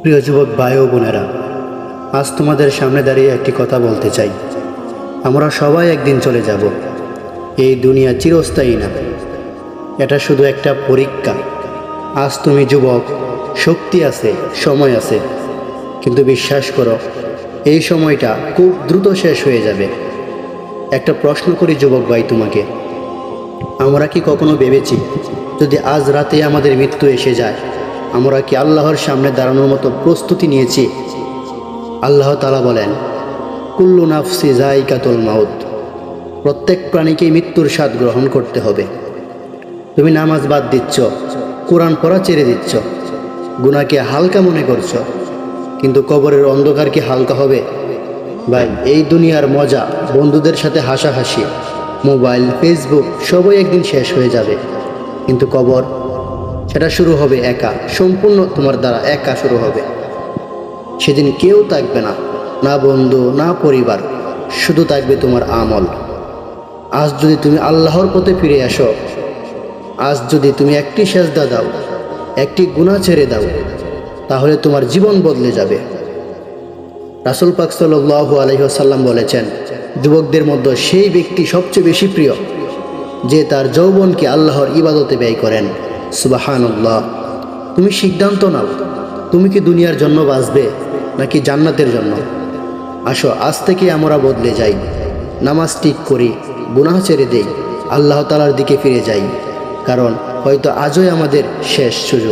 প্রিয় যুবক ভাই ও বোনেরা, আজ তোমাদের সামনে দাঁড়িয়ে একটি কথা বলতে চাই। আমরা সবাই একদিন চলে যাব। এই দুনিয়া চিরস্থায়ী না, এটা শুধু একটা পরীক্ষা। আজ তুমি যুবক, শক্তি আছে, সময় আছে, কিন্তু বিশ্বাস করো, এই সময়টা খুব দ্রুত শেষ হয়ে যাবে। একটা প্রশ্ন করি যুবক ভাই তোমাকে, আমরা কি কখনো ভেবেছি যদি আজ রাতে আমাদের মৃত্যু এসে যায়, আমরা কি আল্লাহর সামনে দাঁড়ানোর মতো প্রস্তুতি নিয়েছি? আল্লাহ তাআলা বলেন, কুল্লু নাফসি যায়িকাতুল মাউত, প্রত্যেক প্রাণীকেই মৃত্যুর স্বাদ গ্রহণ করতে হবে। তুমি নামাজ বাদ দিচ্ছ, কোরআন পড়া ছেড়ে দিচ্ছ, গুনাহকে হালকা মনে করছো, কিন্তু কবরের অন্ধকার কি হালকা হবে? ভাই, এই দুনিয়ার মজা, বন্ধুদের সাথে হাসাহাসি, মোবাইল, ফেসবুক সবই একদিন শেষ হয়ে যাবে, কিন্তু কবর, সেটা শুরু হবে একা, সম্পূর্ণ তোমার দ্বারা একা শুরু হবে। সেদিন কেউ থাকবে না, না বন্ধু, না পরিবার, শুধু থাকবে তোমার আমল। আজ যদি তুমি আল্লাহর পথে ফিরে আসো, আজ যদি তুমি একটি সেজদা দাও, একটি গুনাহ ছেড়ে দাও, তাহলে তোমার জীবন বদলে যাবে। রাসূল পাক সাল্লাল্লাহু আলাইহি ওয়াসাল্লাম বলেছেন, যুবকদের মধ্যে সেই ব্যক্তি সবচেয়ে বেশি প্রিয় যে তার যৌবনকে আল্লাহর ইবাদতে ব্যয় করেন। সুবহানাল্লাহ। তুমি সিদ্ধান্ত নাও, তুমি কি দুনিয়ার জন্য বাঁচবে নাকি জান্নাতের জন্য? আসো, আজ থেকে আমরা বদলে যাই, নামাজ ঠিক করি, গুনাহ ছেড়ে দেই, আল্লাহ তাআলার দিকে ফিরে যাই, কারণ হয়তো আজই আমাদের শেষ সুযোগ।